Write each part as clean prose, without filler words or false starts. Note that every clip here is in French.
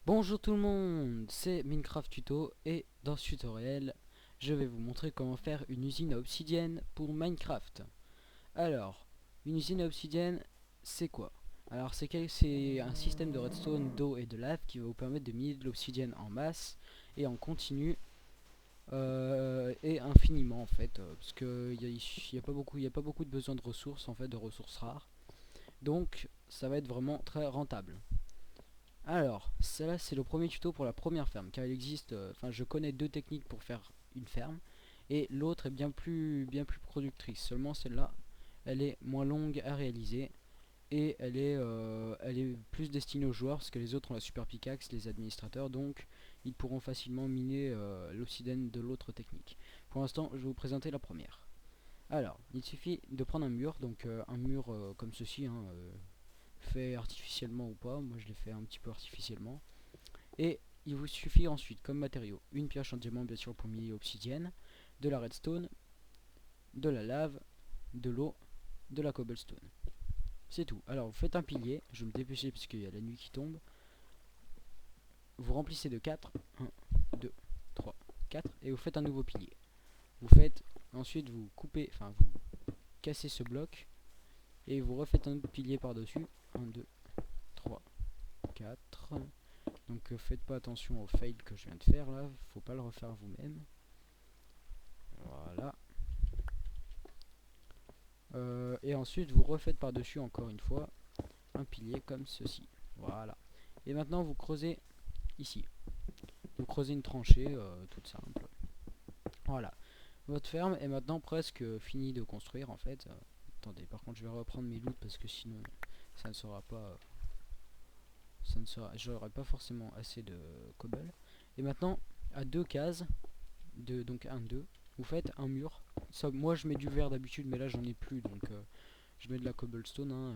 Bonjour tout le monde, c'est Minecraft Tuto et dans ce tutoriel, je vais vous montrer comment faire une usine à obsidienne pour Minecraft. Alors, une usine à obsidienne, c'est quoi? Alors c'est un système de redstone, d'eau et de lave qui va vous permettre de miner de l'obsidienne en masse et en continu et infiniment en fait, parce que il y a pas beaucoup de besoin de ressources en fait, de ressources rares. Donc ça va être vraiment très rentable. Alors, celle-là c'est le premier tuto pour la première ferme, car il existe, enfin je connais deux techniques pour faire une ferme, et l'autre est bien plus productrice. Seulement celle-là, elle est moins longue à réaliser, et elle est plus destinée aux joueurs, parce que les autres ont la super pickaxe, les administrateurs, donc ils pourront facilement miner l'obsidienne de l'autre technique. Pour l'instant, je vais vous présenter la première. Alors, il suffit de prendre un mur, donc un mur comme ceci, hein, fait artificiellement ou pas, moi je l'ai fait un petit peu artificiellement. Et il vous suffit ensuite comme matériau une pioche en diamant bien sûr pour miner obsidienne, de la redstone, de la lave, de l'eau, de la cobblestone. C'est tout. Alors vous faites un pilier, je vais me dépêcher puisqu'il y a la nuit qui tombe. Vous remplissez de 4, 1, 2, 3, 4 et vous faites un nouveau pilier. Vous faites, ensuite vous coupez, enfin vous cassez ce bloc et vous refaites un autre pilier par dessus. 1, 2, 3, 4. Donc faites pas attention au fail que je viens de faire là, faut pas le refaire vous-même. Voilà. Et ensuite vous refaites par dessus encore une fois un pilier comme ceci. Voilà. Et maintenant vous creusez ici. Vous creusez une tranchée toute simple. Voilà. Votre ferme est maintenant presque finie de construire en fait. Attendez, par contre je vais reprendre mes loots parce que sinon ça ne sera pas j'aurai pas forcément assez de cobble. Et maintenant à deux cases donc 1 2 vous faites un mur. Ça, moi je mets du verre d'habitude mais là j'en ai plus donc je mets de la cobblestone, hein,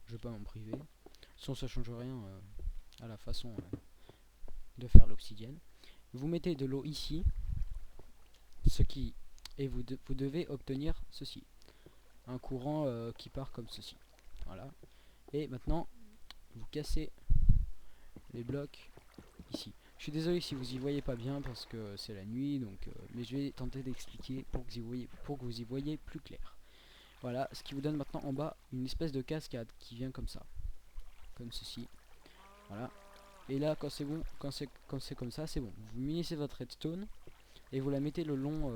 je vais pas m'en priver. Sinon ça change rien à la façon de faire l'obsidienne. Vous mettez de l'eau ici, ce qui et vous devez obtenir ceci, un courant qui part comme ceci. Voilà. Et maintenant vous cassez les blocs ici. Je suis désolé si vous y voyez pas bien parce que c'est la nuit, donc mais je vais tenter d'expliquer pour que vous y voyez plus clair. Voilà, ce qui vous donne maintenant en bas une espèce de cascade qui vient comme ça, comme ceci. Voilà. Et là, quand c'est bon, quand c'est comme ça, c'est bon. Vous munissez votre redstone et vous la mettez le long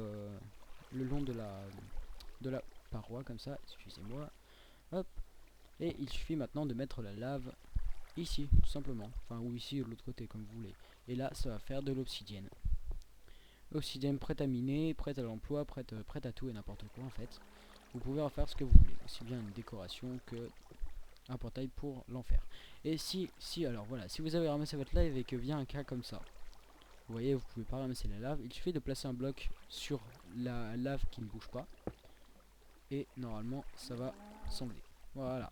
de la paroi comme ça. Excusez-moi. Hop. Et il suffit maintenant de mettre la lave ici, tout simplement. Enfin, ou ici de l'autre côté, comme vous voulez. Et là, ça va faire de l'obsidienne. Obsidienne prête à miner, prête à l'emploi, prête à tout et n'importe quoi en fait. Vous pouvez en faire ce que vous voulez, aussi bien une décoration que un portail pour l'enfer. Et alors voilà, si vous avez ramassé votre lave et que vient un cas comme ça, vous voyez, vous pouvez pas ramasser la lave, il suffit de placer un bloc sur la lave qui ne bouge pas, et normalement ça va s'enlever. Voilà.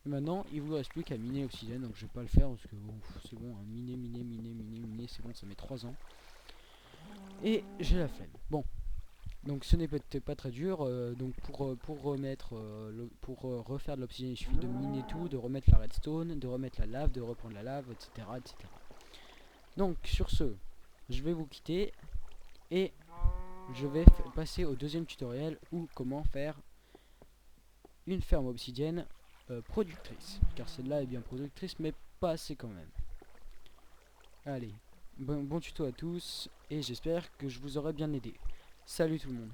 Et maintenant, il vous reste plus qu'à miner l'obsidienne, donc je vais pas le faire parce que c'est bon, hein, miner, c'est bon, ça met 3 ans. Et j'ai la flemme. Bon, donc ce n'est peut-être pas très dur, donc pour refaire de l'obsidienne, il suffit de miner tout, de remettre la redstone, de remettre la lave, de reprendre la lave, etc. etc. Donc sur ce, je vais vous quitter et je vais passer au deuxième tutoriel où comment faire une ferme obsidienne productrice. Car celle-là est bien productrice mais pas assez quand même. Allez, bon tuto à tous et j'espère que je vous aurai bien aidé. Salut tout le monde.